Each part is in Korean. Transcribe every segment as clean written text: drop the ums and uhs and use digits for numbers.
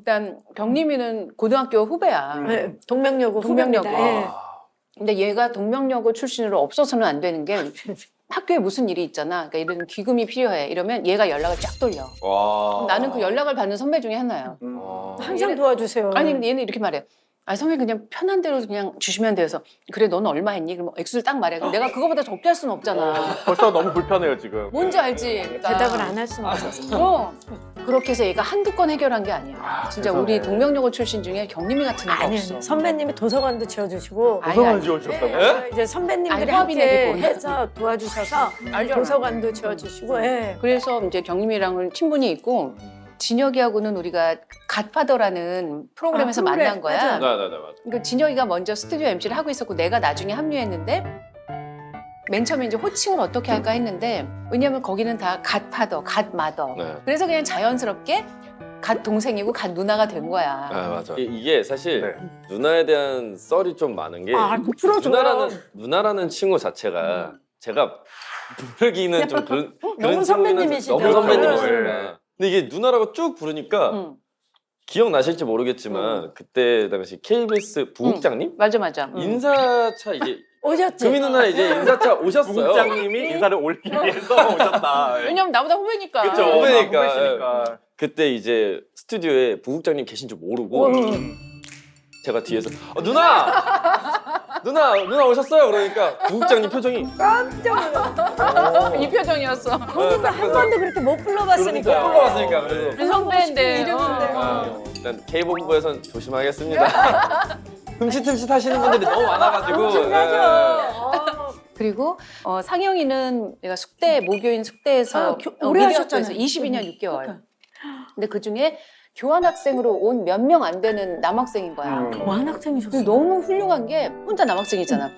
일단 경림이는 고등학교 후배야. 네, 동명여고 동명여고. 후배입니다. 예. 근데 얘가 동명여고 출신으로 없어서는 안 되는 게 학교에 무슨 일이 있잖아. 그러니까 이런 기금이 필요해. 이러면 얘가 연락을 쫙 돌려. 그럼 나는 그 연락을 받는 선배 중에 하나야. 항상 도와주세요. 아니 근데 얘는 이렇게 말해. 아 선배 그냥 편한 대로 그냥 주시면 돼서 그래 너는 얼마 했니? 그럼 액수를 딱 말해. 그럼 내가 그거보다 적게 할 수는 없잖아. 벌써 너무 불편해요 지금. 뭔지 알지? 그러니까. 대답을 안 할 수는 없어서. 그렇게 해서 얘가 한두 건 해결한 게 아니야. 진짜 세상에. 우리 동명여고 출신 중에 경림이 같은 애가 아니요. 없어. 선배님이 도서관도 지어주시고 아니, 도서관 아니. 지어주셨다고요? 이제 선배님들이 알바비네, 함께 기본. 해서 도와주셔서 알잖아. 도서관도 지어주시고 예. 그래서 이제 경림이랑은 친분이 있고 진혁이하고는 우리가 갓파더라는 프로그램에서 프로그램, 만난 거야. 맞아. 맞아. 그러니까 진혁이가 먼저 스튜디오 MC를 하고 있었고 내가 나중에 합류했는데 맨 처음에 이제 호칭을 어떻게 할까 했는데 왜냐면 거기는 다 갓파더, 갓마더. 네. 그래서 그냥 자연스럽게 갓 동생이고 갓 누나가 된 거야. 아 맞아. 이게 사실 네. 누나에 대한 썰이 좀 많은 게 그 풀어줘요. 누나라는 친구 자체가 제가 부르기는 좀 그런 너무 친구는 선배님이시죠. 너무 선배님이시니까. 네. 근데 이게 누나라고 쭉 부르니까 응. 기억나실지 모르겠지만 그때 당시 KBS 부국장님 맞아. 응. 인사차 이제 오셨지? 금이 누나 이제 인사차 오셨어요. 부국장님이 인사를 올리기 위해서 오셨다. 왜냐면 나보다 후배니까. 그쵸. 어, 후배니까. 후배시니까. 그때 이제 스튜디오에 부국장님 계신 줄 모르고 어. 제가 뒤에서 누나 오셨어요. 그러니까 부국장님 표정이 깜짝 놀랐어. 이 표정이었어. 본인도 한 번도 그렇게 못 불러봤으니까. 못 불러봤으니까 그래서 우리 선배인데. 이름인데. 일단 K본부에선 조심하겠습니다. 흠칫흠칫 하시는 분들이 너무 많아가지고 중요하죠. 그리고 상영이는 내가 숙대 모교인 숙대에서 오래 하셨잖아요. 22년 6개월. 근데 그 중에 교환학생으로 온 몇 명 안 되는 남학생인 거야. 교환학생이셨어요. 근데 너무 훌륭한 게 혼자 남학생이잖아.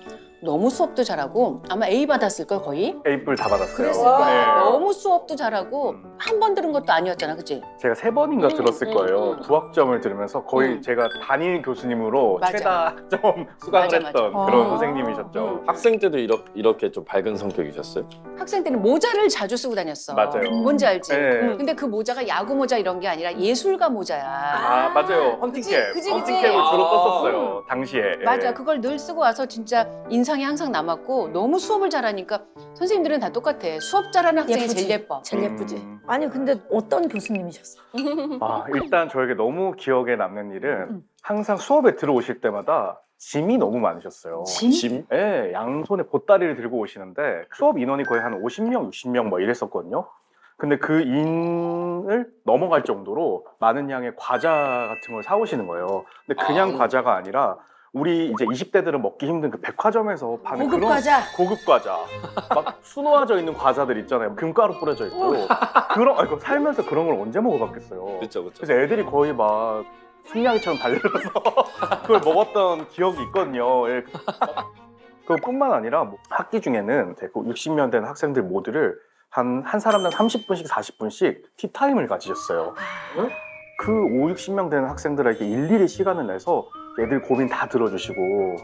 너무 수업도 잘하고 아마 A 받았을 걸 거의. A뿔 다 받았어요. 그랬을 거야. 네. 너무 수업도 잘하고 한 번 들은 것도 아니었잖아, 그치? 제가 3번인가 들었을 거예요. 음. 부학점을 들으면서 거의 제가 단일 교수님으로 맞아. 최다 학점 수강을 맞아, 했던 맞아. 그런 아. 선생님이셨죠. 학생 때도 이렇게 좀 밝은 성격이셨어요? 학생 때는 모자를 자주 쓰고 다녔어. 맞아요. 뭔지 알지? 네. 근데 그 모자가 야구 모자 이런 게 아니라 예술가 모자야. 아 맞아요. 헌팅캡. 그치. 헌팅캡을 주로 썼었어요. 당시에. 맞아. 예. 그걸 늘 쓰고 와서 진짜 인상이 항상 남았고 너무 수업을 잘하니까 선생님들은 다 똑같아. 수업 잘하는 학생이 예쁘지. 제일 예뻐. 제일 예쁘지. 음. 아니 근데 어떤 교수님이셨어? 일단 저에게 너무 기억에 남는 일은 항상 수업에 들어오실 때마다 짐이 너무 많으셨어요. 짐? 네, 양손에 보따리를 들고 오시는데 수업 인원이 거의 한 50명, 60명 뭐 이랬었거든요. 근데 그 인을 넘어갈 정도로 많은 양의 과자 같은 걸 사오시는 거예요. 근데 그냥 과자가 아니라 우리 이제 20대들은 먹기 힘든 그 백화점에서 파는 고급 그런 과자. 고급 과자, 막 수놓아져 있는 과자들 있잖아요. 금가루 뿌려져 있고 이거 살면서 그런 걸 언제 먹어봤겠어요. 그쵸. 그래서 애들이 거의 막 승냥이처럼 달려들어서 그걸 먹었던 기억이 있거든요. 예. 그것뿐만 아니라 뭐 학기 중에는 60명 된 학생들 모두를 한 사람당 30분씩 40분씩 티타임을 가지셨어요. 그 5, 60명 되는 학생들에게 일일이 시간을 내서 애들 고민 다 들어주시고.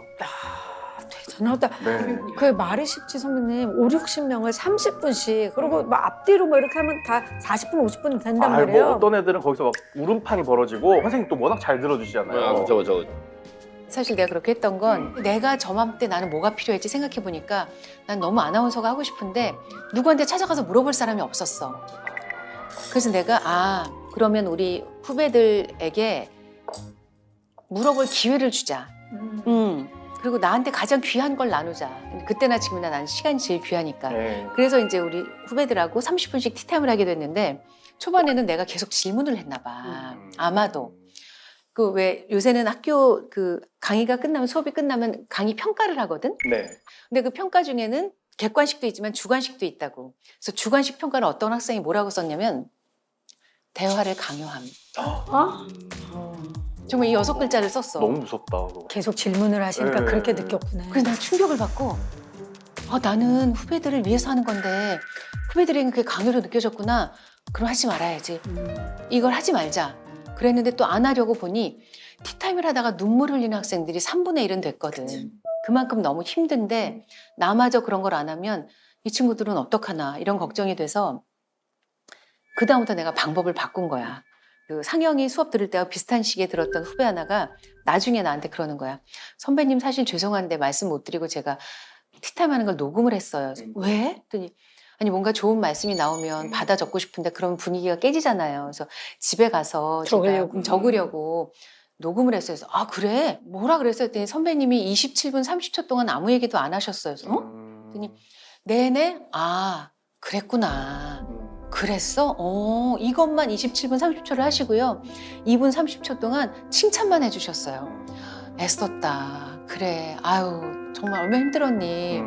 대단하다. 네. 그 말이 쉽지 선배님 5, 60명을 30분씩 그리고 막 앞뒤로 뭐 이렇게 하면 다 40분, 50분 된단 말이에요. 뭐 어떤 애들은 거기서 막 울음판이 벌어지고 선생님 또 워낙 잘 들어주시잖아요. 그죠. 사실 내가 그렇게 했던 건 내가 저맘때 나는 뭐가 필요했지 생각해 보니까 난 너무 아나운서가 하고 싶은데 누구한테 찾아가서 물어볼 사람이 없었어. 그래서 내가 그러면 우리 후배들에게 물어볼 기회를 주자. 그리고 나한테 가장 귀한 걸 나누자. 그때나 지금이나 난 시간이 제일 귀하니까. 네. 그래서 이제 우리 후배들하고 30분씩 티타임을 하게 됐는데 초반에는 내가 계속 질문을 했나 봐. 아마도. 그 왜 요새는 학교 그 강의가 끝나면 수업이 끝나면 강의 평가를 하거든. 네. 근데 그 평가 중에는 객관식도 있지만 주관식도 있다고. 그래서 주관식 평가는 어떤 학생이 뭐라고 썼냐면 대화를 강요함. 정말 이 6글자를 썼어. 너무 무섭다. 그거. 계속 질문을 하시니까 네. 그렇게 느꼈구나. 그래서 난 충격을 받고 나는 후배들을 위해서 하는 건데 후배들에게 그게 강요로 느껴졌구나. 그럼 하지 말아야지. 이걸 하지 말자. 그랬는데 또 안 하려고 보니 티타임을 하다가 눈물 흘리는 학생들이 3분의 1은 됐거든. 그만큼 너무 힘든데 나마저 그런 걸 안 하면 이 친구들은 어떡하나 이런 걱정이 돼서 그다음부터 내가 방법을 바꾼 거야. 그 상영이 수업 들을 때와 비슷한 시기에 들었던 후배 하나가 나중에 나한테 그러는 거야. 선배님 사실 죄송한데 말씀 못 드리고 제가 티타임 하는 걸 녹음을 했어요. 그래서 왜? 했더니 아니 뭔가 좋은 말씀이 나오면 받아 적고 싶은데 그런 분위기가 깨지잖아요. 그래서 집에 가서 제가 적으려고 녹음을 했어요. 그래서 아 그래? 뭐라 그랬어요? 했더니 선배님이 27분 30초 동안 아무 얘기도 안 하셨어요. 그래서 그랬더니 네네? 아 그랬구나. 그랬어? 이것만 27분 30초를 하시고요. 2분 30초 동안 칭찬만 해주셨어요. 애썼다. 그래. 아유, 정말 얼마나 힘들었니.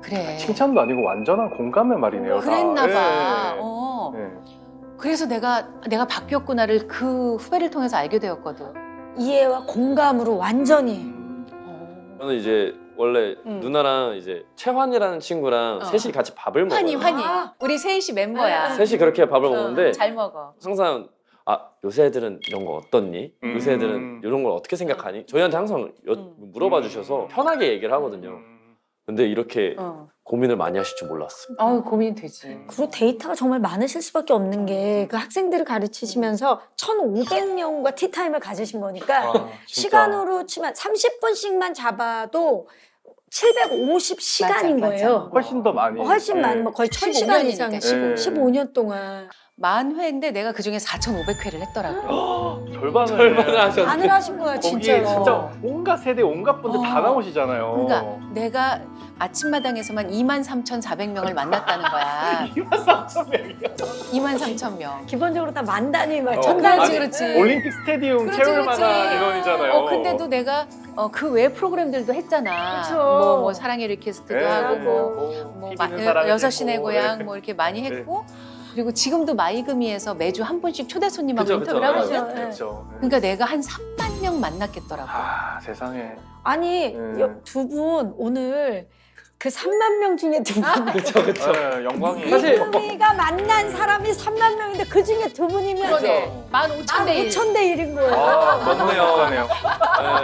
그래. 칭찬도 아니고 완전한 공감의 말이네요. 다. 그랬나 봐. 예. 예. 그래서 내가 바뀌었구나를 그 후배를 통해서 알게 되었거든. 이해와 공감으로 완전히. 저는 이제 원래 누나랑 이제 채환이라는 친구랑 셋이 같이 밥을 먹어요. 환희. 아. 우리 셋이 멤버야. 셋이 그렇게 밥을 먹는데 잘 먹어. 항상 요새 애들은 이런 거 어떻니? 요새 애들은 이런 걸 어떻게 생각하니? 저희한테 항상 물어봐 주셔서 편하게 얘기를 하거든요. 근데 이렇게 고민을 많이 하실 줄 몰랐어요. 아유, 고민이 되지. 그리고 데이터가 정말 많으실 수밖에 없는 게 그 학생들을 가르치시면서 1,500명과 티타임을 가지신 거니까 아, 진짜. 시간으로 치면 30분씩만 잡아도 750시간인 맞아, 거예요. 훨씬 더 많이. 훨씬 예. 많은, 거의 15 1000시간 이상, 년이니까, 15년 동안. 10,000회인데 내가 그중에 4,500회를 했더라고. 절반을 하셨네. 반을 하신 거야, 거기에 진짜로. 진짜 온갖 세대 온갖 분들 다 나오시잖아요. 그러니까 내가 아침마당에서만 23,400명을 만났다는 거야. 23,000명이야. 23,000명. 기본적으로 다 만 단위, 막 어, 천 그렇지, 단위. 그렇지. 올림픽 스테디움 그렇지, 채울 그렇지. 만한 인원이잖아요. 근데도 내가 그 외 프로그램들도 했잖아. 그쵸. 뭐 사랑의 리퀘스트도 네, 하고 네. 뭐 TV는 사랑의 여섯 시내 대고. 고향 네. 뭐 이렇게 많이 했고 그리고 지금도 마이금이에서 매주 한 분씩 초대 손님하고 그쵸, 인터뷰를 그쵸. 하거든. 맞아요. 그렇죠. 그러니까 내가 한 3만 명 만났겠더라고. 아 세상에. 아니, 두 분 오늘 그 3만 명 중에 두 분. 그쵸. 네, 영광이. 사실- 우리가 만난 사람이 3만 명인데 그 중에 두 분이면 그러네. 15,000대 1. 5,000대 1인 거예요. 아, 너무 행복하네요.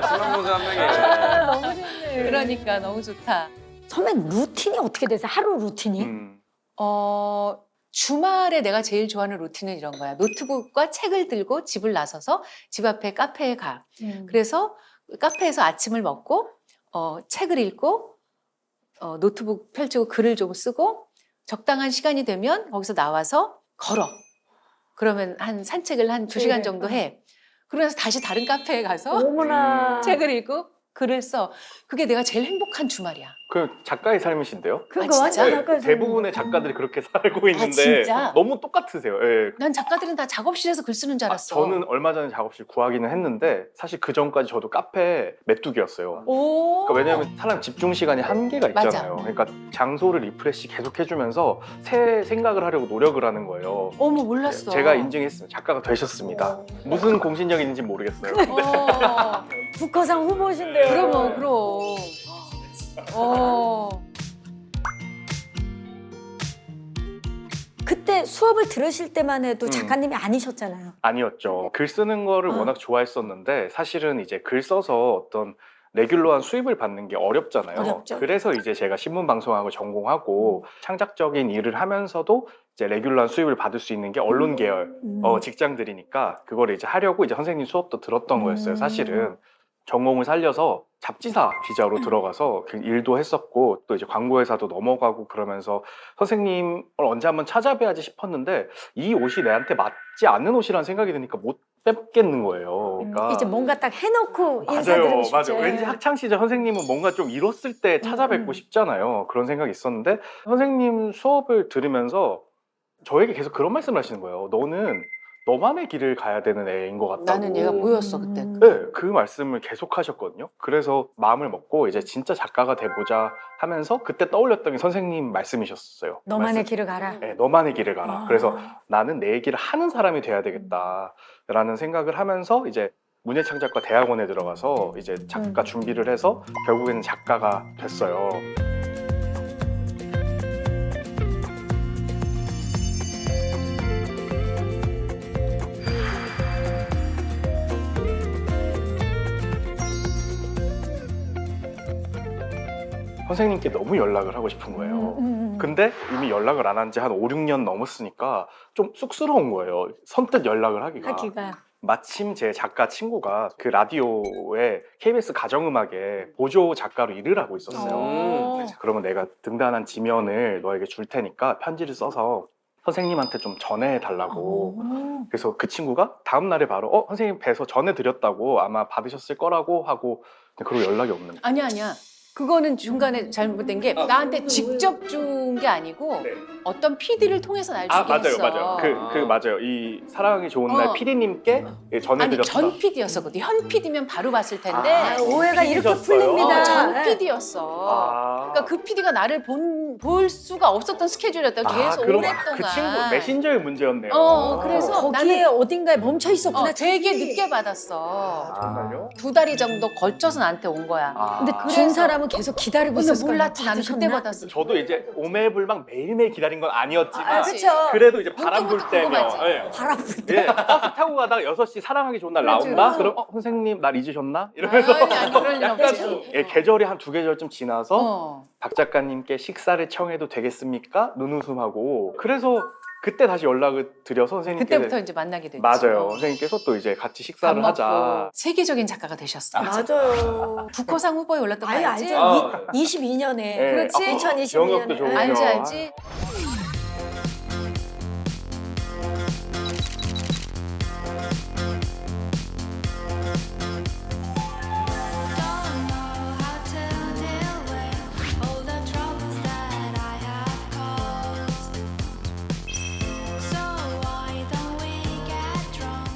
신혼부자 한 명이 너무 좋네. 그러니까 너무 좋다. 선배님 루틴이 어떻게 되세요? 하루 루틴이? 주말에 내가 제일 좋아하는 루틴은 이런 거야. 노트북과 책을 들고 집을 나서서 집 앞에 카페에 가. 그래서 카페에서 아침을 먹고 책을 읽고 노트북 펼치고 글을 좀 쓰고 적당한 시간이 되면 거기서 나와서 걸어. 그러면 한 산책을 한 2시간 네. 정도 해. 그러면서 다시 다른 카페에 가서 어머나. 책을 읽고 글을 써. 그게 내가 제일 행복한 주말이야. 그 작가의 삶이신데요? 그러니까 아, 완전 진짜? 작가의 대부분의 작가들이 그렇게 살고 있는데 진짜? 너무 똑같으세요. 예. 난 작가들은 다 작업실에서 글 쓰는 줄 알았어. 저는 얼마 전에 작업실 구하기는 했는데 사실 그 전까지 저도 카페 메뚜기였어요. 오. 그러니까 왜냐하면 사람 집중 시간이 한계가 맞아. 있잖아요. 그러니까 장소를 리프레시 계속 해주면서 새 생각을 하려고 노력을 하는 거예요. 어머 몰랐어. 제가 인증했습니다. 작가가 되셨습니다. 무슨 공신력이 있는지 모르겠어요. 북커상 후보신데요. 그럼. 그때 수업을 들으실 때만 해도 음. 작가님이 아니셨잖아요. 아니었죠. 글 쓰는 거를 아. 워낙 좋아했었는데 사실은 이제 글 써서 어떤 레귤러한 수입을 받는 게 어렵잖아요. 어렵죠. 그래서 이제 제가 신문 방송학을 전공하고 창작적인 일을 하면서도 이제 레귤러한 수입을 받을 수 있는 게 언론 계열 직장들이니까 그걸 이제 하려고 이제 선생님 수업도 들었던 거였어요. 사실은 전공을 살려서 잡지사 기자로 들어가서 그 일도 했었고 또 이제 광고회사도 넘어가고 그러면서 선생님을 언제 한번 찾아뵈야지 싶었는데 이 옷이 내한테 맞지 않는 옷이라는 생각이 드니까 못 뵙겠는 거예요. 그러니까 이제 뭔가 딱 해놓고 맞아요, 인사드리고 싶죠. 맞아요. 왠지 학창 시절 선생님은 뭔가 좀 이뤘을 때 찾아뵙고 싶잖아요. 그런 생각이 있었는데 선생님 수업을 들으면서 저에게 계속 그런 말씀을 하시는 거예요. 너는 너만의 길을 가야 되는 애인 것 같다고. 나는 얘가 보였어 그때. 네, 그 말씀을 계속 하셨거든요. 그래서 마음을 먹고 이제 진짜 작가가 돼보자 하면서 그때 떠올렸던 게 선생님 말씀이셨어요. 너만의 말씀. 길을 가라. 네, 너만의 길을 가라. 아. 그래서 나는 내 길을 하는 사람이 돼야 되겠다라는 생각을 하면서 이제 문예창작과 대학원에 들어가서 이제 작가 준비를 해서 결국에는 작가가 됐어요. 선생님께 너무 연락을 하고 싶은 거예요. 근데 이미 연락을 안 한 지 한 5, 6년 넘었으니까 좀 쑥스러운 거예요. 선뜻 연락을 하기가. 마침 제 작가 친구가 그 라디오에 KBS 가정음악에 보조 작가로 일을 하고 있었어요. 그래서 그러면 내가 등단한 지면을 너에게 줄 테니까 편지를 써서 선생님한테 좀 전해달라고. 그래서 그 친구가 다음 날에 바로 선생님 뵈서 전해드렸다고 아마 받으셨을 거라고 하고 그러고 연락이 없는 거예요. 아니야. 그거는 중간에 잘못된 게 나한테 직접 준 게 아니고 네. 어떤 PD를 통해서 날 주긴 했어. 맞아요. 맞아요. 이 사랑이 좋은 날 PD님께 아니 전해드렸다. 전 PD였었거든. 현 PD면 바로 봤을 텐데 오해가 이렇게 PD셨어요? 풀립니다. 전 PD였어. 그러니까 그 PD가 나를 볼 수가 없었던 스케줄이었다. 계속 그럼 오랫동안. 그 친구 메신저의 문제였네요. 그래서 거기에 어딘가에 멈춰 있었구나. 되게 늦게 받았어. 정말요? 2달이 정도 걸쳐서 나한테 온 거야. 근데 준 사람은 계속 기다리고 근데 있었을 거야. 몰랐지. 나는 그때 받았어. 저도 이제 오매불망 매일매일 기다린 건 아니었지만 그렇죠. 그래도 이제 바람 불 눈동자 때면 궁금하지. 바람 불 때. 예, 버스 타고 가다가 6시 사랑하기 좋은 날 그렇지, 나온다? 그렇지. 그럼 선생님 날 잊으셨나? 이러면서 아니 그럴 일 약간 없지. 계절이 한 2계절쯤 지나서 어. 박 작가님께 식사를 청해도 되겠습니까? 눈웃음하고 그래서 그때 다시 연락을 드려서 선생님께 그때부터 이제 만나게 됐죠. 맞아요. 선생님께서 또 이제 같이 식사를 하자. 세계적인 작가가 되셨어. 맞아요. 북커상 후보에 올랐던 거 아니 알지? 알죠. 22년에 네. 그렇지. 2022년에 영역도 좋고요. 알지. Don't know how to deal with all the troubles that I have caused. So why don't we get drunk?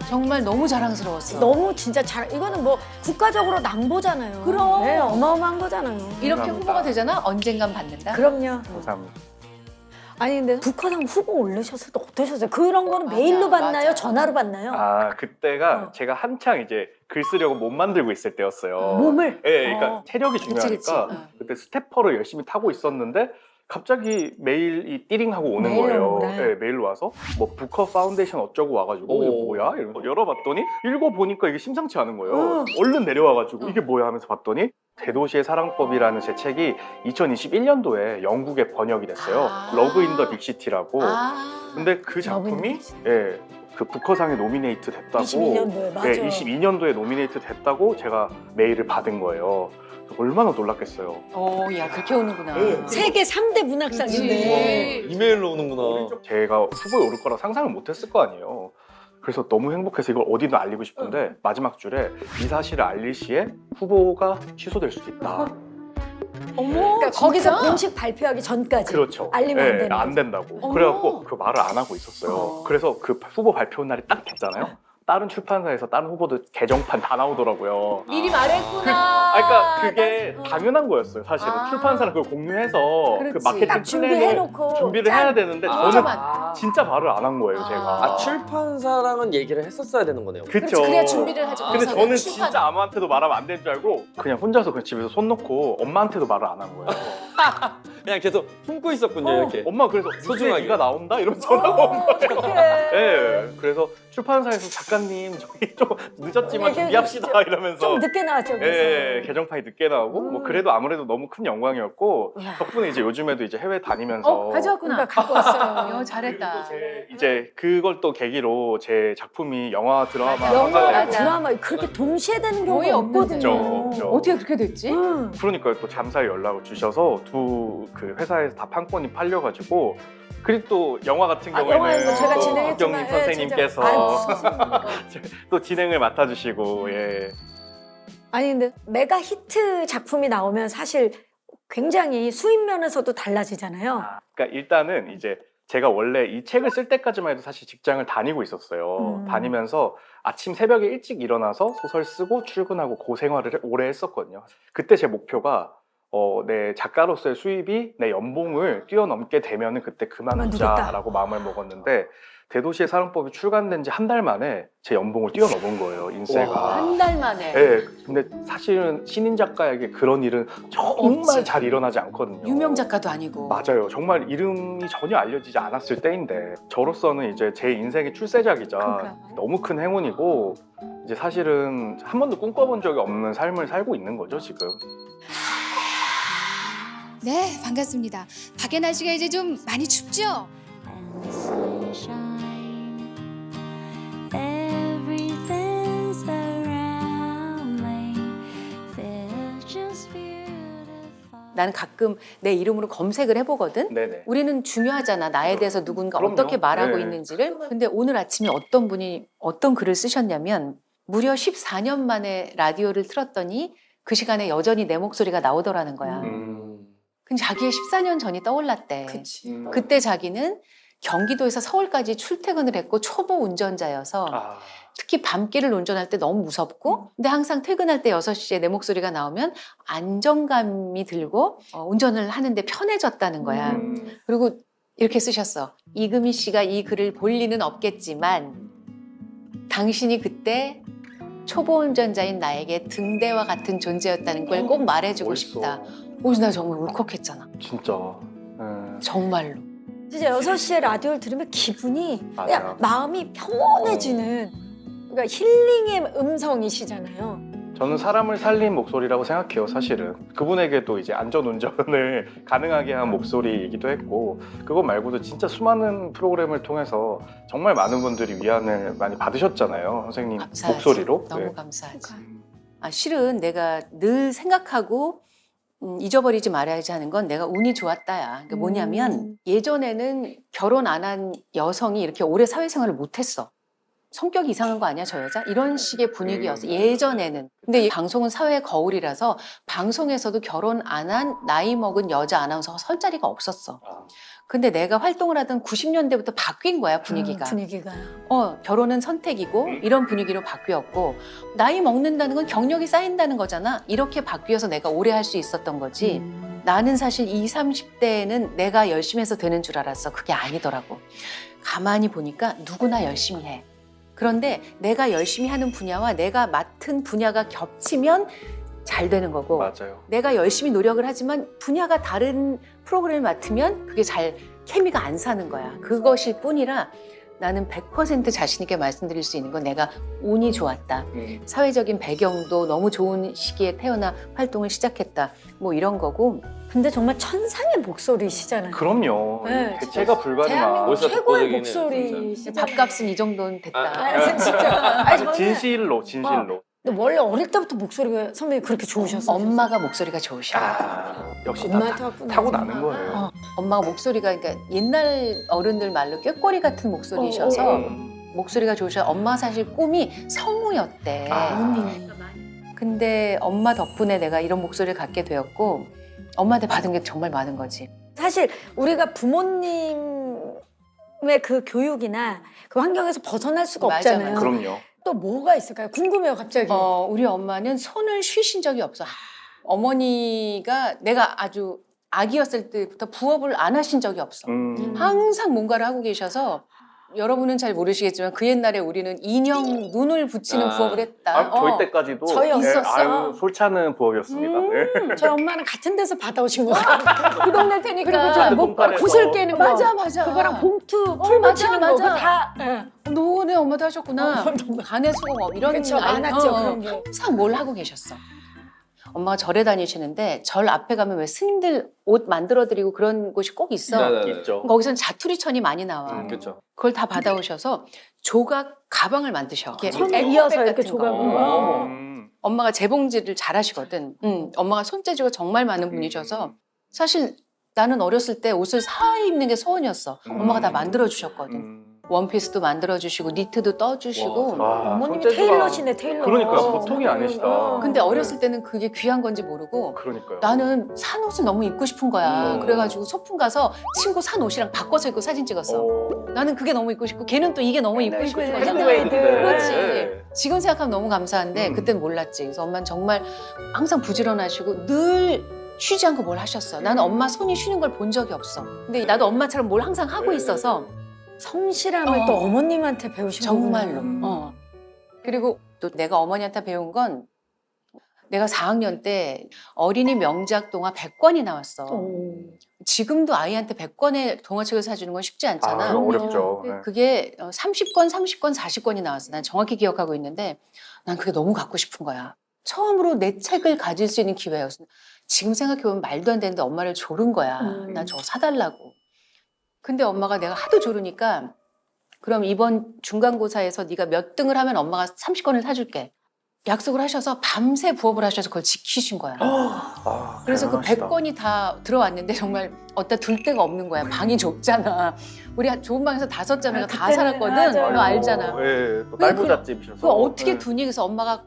정말 너무 자랑스러웠어. 너무 진짜 잘 이거는 뭐 국가적으로 낭보잖아요. 그럼. 네, 어마어마한 거잖아요. 이렇게 감사합니다. 후보가 되잖아. 언젠간 받는다. 그럼요. 감사합니다. 아니 근데 북한상 후보 올르셨을 때 어떠셨어요? 그런 거는 맞아, 메일로 받나요? 맞아. 전화로 받나요? 그때가 제가 한창 이제 글 쓰려고 몸 만들고 있을 때였어요. 몸을? 예, 그러니까 체력이 중요하니까 그치. 그때 스태퍼를 열심히 타고 있었는데 갑자기 메일이 띠링하고 오는 메일로 거예요. 오는구나. 네, 메일로 와서 뭐 부커 파운데이션 어쩌고 와가지고 이게 오. 뭐야? 이러면서 열어봤더니 읽어보니까 이게 심상치 않은 거예요. 얼른 내려와가지고 이게 뭐야 하면서 봤더니 대도시의 사랑법이라는 제 책이 2021년도에 영국에 번역이 됐어요. 아. 러브 인 더 빅시티라고. 아. 근데 그 작품이 그 부커상에 노미네이트 됐다고. 22년도에 맞아. 네, 22년도에 노미네이트 됐다고 제가 메일을 받은 거예요. 얼마나 놀랐겠어요. 야 그렇게 오는구나. 네. 세계 3대 문학상인데. 그치. 이메일로 오는구나. 제가 후보에 오를 거라 상상을 못했을 거 아니에요. 그래서 너무 행복해서 이걸 어디든 알리고 싶은데 마지막 줄에 이 사실을 알릴 시에 후보가 취소될 수도 있다. 어머. 그러니까 진짜? 거기서 공식 발표하기 전까지 그렇죠. 알리면 안 네, 되는 안 거죠. 된다고. 어머. 그래갖고 그 말을 안 하고 있었어요. 그래서 그 후보 발표 날이 딱 됐잖아요. 다른 출판사에서 다른 후보들 개정판 다 나오더라고요. 미리 말했구나. 그러니까 그게 나- 당연한 거였어요. 사실은 아. 출판사는 그걸 공유해서 그렇지. 그 마케팅 딱 플랜을 준비해놓고 준비를 짠. 해야 되는데 아. 저는 맞아. 진짜 말을 안 한 거예요. 아. 제가. 출판사랑은 얘기를 했었어야 되는 거네요. 그렇지. 그래야 준비를 하지. 근데 거기서 저는 출판. 진짜 아무한테도 말하면 안 되는 줄 알고 그냥 혼자서 그냥 집에서 손 놓고 엄마한테도 말을 안 한 거예요. 그냥 계속 품고 있었군요, 이렇게. 엄마 그래서 소중하게. 소중하게 네가 나온다 이러면서 전화가 온 거예요. 네, 그래서 출판사에서 작가님 저희 좀 늦었지만 네, 준비합시다 이러면서 좀 늦게 나왔죠. 그래서. 예, 개정판이 늦게 나오고 뭐 그래도 아무래도 너무 큰 영광이었고 야. 덕분에 이제 요즘에도 이제 해외 다니면서 가져왔구나. 그러니까 갖고 왔어요. 잘했다. 이제 그걸 또 계기로 제 작품이 영화 드라마 맞아. 영화랑 맞아. 드라마 그렇게 동시에 되는 거의 경우가 없는데. 없거든요. 그렇죠. 어떻게 그렇게 됐지? 그러니까 또 잠사에 연락을 주셔서 두 그 회사에서 다 판권이 팔려가지고 그리고 또 영화 같은 경우에는 영화는 뭐 제가 또 진행했지만 국경님 선생님께서 또 진행을 맡아주시고 예. 아니 근데 메가 히트 작품이 나오면 사실 굉장히 수입 면에서도 달라지잖아요. 그러니까 일단은 이제 제가 원래 이 책을 쓸 때까지만 해도 사실 직장을 다니고 있었어요. 다니면서 아침 새벽에 일찍 일어나서 소설 쓰고 출근하고 그 생활을 오래 했었거든요. 그때 제 목표가 내 작가로서의 수입이 내 연봉을 뛰어넘게 되면은 그때 그만두자라고 마음을 먹었는데 대도시의 사랑법이 출간된 지 한 달 만에 제 연봉을 뛰어넘은 거예요, 인세가. 한 달 만에. 네, 근데 사실은 신인 작가에게 그런 일은 정말 없지. 잘 일어나지 않거든요. 유명 작가도 아니고. 맞아요. 정말 이름이 전혀 알려지지 않았을 때인데 저로서는 이제 제 인생의 출세작이자 그러니까. 너무 큰 행운이고 이제 사실은 한 번도 꿈꿔본 적이 없는 삶을 살고 있는 거죠, 지금. 네, 반갑습니다. 밖에 날씨가 이제 좀 많이 춥죠? and sunshine. Everything's around me feels just beautiful. 나는 가끔 내 이름으로 검색을 해보거든. 네네. 우리는 중요하잖아. 나에 대해서 누군가 그럼요. 어떻게 말하고 네. 있는지를. 근데 오늘 아침에 어떤 분이 어떤 글을 쓰셨냐면 무려 14년 만에 라디오를 틀었더니 그 시간에 여전히 내 목소리가 나오더라는 거야. 근데 자기의 14년 전이 떠올랐대. 그치. 그때 자기는 경기도에서 서울까지 출퇴근을 했고 초보 운전자여서 아, 특히 밤길을 운전할 때 너무 무섭고 근데 항상 퇴근할 때 6시에 내 목소리가 나오면 안정감이 들고 운전을 하는데 편해졌다는 거야. 그리고 이렇게 쓰셨어. 이금희 씨가 이 글을 볼 리는 없겠지만 당신이 그때 초보 운전자인 나에게 등대와 같은 존재였다는 걸 꼭 말해주고 멋있어. 싶다. 그래서 나 정말 울컥했잖아. 진짜. 정말로. 진짜 6시에 라디오를 들으면 기분이 맞아. 그냥 마음이 평온해지는 그러니까 힐링의 음성이시잖아요. 저는 사람을 살린 목소리라고 생각해요, 사실은. 그분에게도 이제 안전운전을 가능하게 한 목소리이기도 했고, 그것 말고도 진짜 수많은 프로그램을 통해서 정말 많은 분들이 위안을 많이 받으셨잖아요, 선생님 감사하지. 목소리로. 너무 네. 감사하지. 실은 내가 늘 생각하고 잊어버리지 말아야지 하는 건 내가 운이 좋았다야. 그러니까 뭐냐면 예전에는 결혼 안 한 여성이 이렇게 오래 사회생활을 못했어. 성격이 이상한 거 아니야, 저 여자? 이런 식의 분위기였어, 예전에는. 근데 이 방송은 사회의 거울이라서 방송에서도 결혼 안 한 나이 먹은 여자 아나운서가 설 자리가 없었어. 근데 내가 활동을 하던 90년대부터 바뀐 거야, 분위기가. 분위기가. 결혼은 선택이고 이런 분위기로 바뀌었고 나이 먹는다는 건 경력이 쌓인다는 거잖아. 이렇게 바뀌어서 내가 오래 할 수 있었던 거지. 나는 사실 20, 30대에는 내가 열심히 해서 되는 줄 알았어. 그게 아니더라고. 가만히 보니까 누구나 열심히 해. 그런데 내가 열심히 하는 분야와 내가 맡은 분야가 겹치면 잘 되는 거고 맞아요. 내가 열심히 노력을 하지만 분야가 다른 프로그램을 맡으면 그게 잘 케미가 안 사는 거야. 그것일 뿐이라 나는 100% 자신 있게 말씀드릴 수 있는 건 내가 운이 좋았다. 사회적인 배경도 너무 좋은 시기에 태어나 활동을 시작했다. 뭐 이런 거고. 근데 정말 천상의 목소리시잖아요. 그럼요. 네, 대체가 불가능한. 대한민국 어디서 최고의 듣고 목소리시잖아요. 밥값은 이 정도는 됐다. 아, 진짜. 아니, 저는 진실로, 진실로. 근데 원래 어릴 때부터 목소리가 선배님 그렇게 좋으셨어요. 엄마가 목소리가 좋으셔. 역시 다 엄마한테 왔구나. 타고 나는 거예요. 엄마가 목소리가 그러니까 옛날 어른들 말로 꾀꼬리 같은 목소리셔서 목소리가 좋으셔. 엄마 사실 꿈이 성우였대. 근데 엄마 덕분에 내가 이런 목소리를 갖게 되었고 엄마한테 받은 게 정말 많은 거지. 사실 우리가 부모님의 그 교육이나 그 환경에서 벗어날 수가 맞아, 없잖아요. 맞아. 그럼요. 또 뭐가 있을까요? 궁금해요, 갑자기. 우리 엄마는 손을 쉬신 적이 없어. 어머니가 내가 아주 아기였을 때부터 부업을 안 하신 적이 없어. 항상 뭔가를 하고 계셔서 여러분은 잘 모르시겠지만 그 옛날에 우리는 인형 눈을 붙이는 부업을 했다. 저희 때까지도 저희 있었어. 아유, 솔차는 부업이었습니다. 네. 저희 엄마는 같은 데서 받아오신 거 같아요. 그 동네 테니까. 그리고 저 목, 공간에서. 구슬 깨는 거. 맞아, 맞아. 그거랑 봉투 풀 맞아, 붙이는 거. 맞아. 그거 다. 예. 너네 엄마도 하셨구나. 너무. 간의 수공업 이런 그쵸, 아이- 많았죠, 어, 그런 게. 항상 뭘 하고 계셨어. 엄마가 절에 다니시는데 절 앞에 가면 왜 스님들 옷 만들어드리고 그런 곳이 꼭 있어. 있죠. 거기서는 자투리천이 많이 나와. 그렇죠. 그걸 다 받아오셔서 조각 가방을 만드셔. 이렇게 손 에코백 이어서 같은 이렇게 거. 조각으로. 엄마가 재봉질을 잘하시거든. 엄마가 손재주가 정말 많은 분이셔서 사실 나는 어렸을 때 옷을 사 입는 게 소원이었어. 엄마가 다 만들어 주셨거든. 원피스도 만들어 주시고 니트도 떠 주시고. 어머님이 손재주가- 테일러시네, 테일러. 그러니까요. 보통이 아니시다. 근데 어렸을 때는 그게 귀한 건지 모르고 그러니까요. 나는 산 옷을 너무 입고 싶은 거야. 그래가지고 소풍 가서 친구 산 옷이랑 바꿔서 입고 사진 찍었어. 나는 그게 너무 입고 싶고 걔는 또 이게 너무 입고 싶은 거잖아. 핸드메이드. 그렇지. 지금 생각하면 너무 감사한데 그땐 몰랐지. 그래서 엄마는 정말 항상 부지런하시고 늘 쉬지 않고 뭘 하셨어. 나는 엄마 손이 쉬는 걸 본 적이 없어. 근데 나도 엄마처럼 뭘 항상 하고 있어서 성실함을 또 어머님한테 배우신 정말로. 거구나. 그리고 또 내가 어머니한테 배운 건 내가 4학년 때 어린이 명작 동화 100권이 나왔어. 지금도 아이한테 100권의 동화책을 사주는 건 쉽지 않잖아. 어렵죠. 네. 그게 30권, 30권, 40권이 나왔어. 난 정확히 기억하고 있는데 난 그게 너무 갖고 싶은 거야. 처음으로 내 책을 가질 수 있는 기회였어. 지금 생각해보면 말도 안 되는데 엄마를 조른 거야. 나 저거 사달라고. 근데 엄마가 내가 하도 조르니까 그럼 이번 중간고사에서 네가 몇 등을 하면 엄마가 30권을 사줄게. 약속을 하셔서 밤새 부업을 하셔서 그걸 지키신 거야. 그래서 그 대단하시다. 100권이 다 들어왔는데 정말 어디다 둘 데가 없는 거야. 방이 좁잖아. 우리 좋은 방에서 5자매가 다 그때는 살았거든. 맞아요. 너 알잖아. 예, 또 왜 딸부잣집이셔서. 그거 어떻게 예. 두니? 그래서 엄마가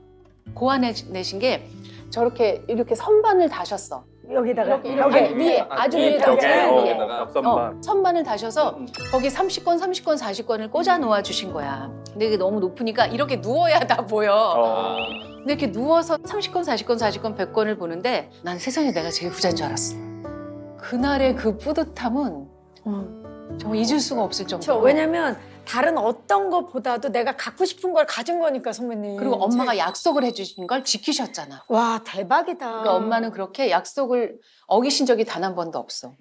고안해내신 게 저렇게 이렇게 선반을 다셨어. 여기다가 아니, 위에 아주 위에다가 벽에, 제일 위에. 벽선반. 선반을 다셔서 거기 30권, 30권, 40권을 꽂아 놓아 주신 거야. 근데 이게 너무 높으니까 이렇게 누워야 다 보여. 어. 근데 이렇게 누워서 30권, 40권, 40권, 100권을 보는데 난 세상에 내가 제일 부자인 줄 알았어. 그날의 그 뿌듯함은 정말 잊을 수가 없을 저 정도로. 왜냐면 다른 어떤 것보다도 내가 갖고 싶은 걸 가진 거니까 선배님. 그리고 엄마가 약속을 해주신 걸 지키셨잖아. 와 대박이다. 그러니까 엄마는 그렇게 약속을 어기신 적이 단 한 번도 없어.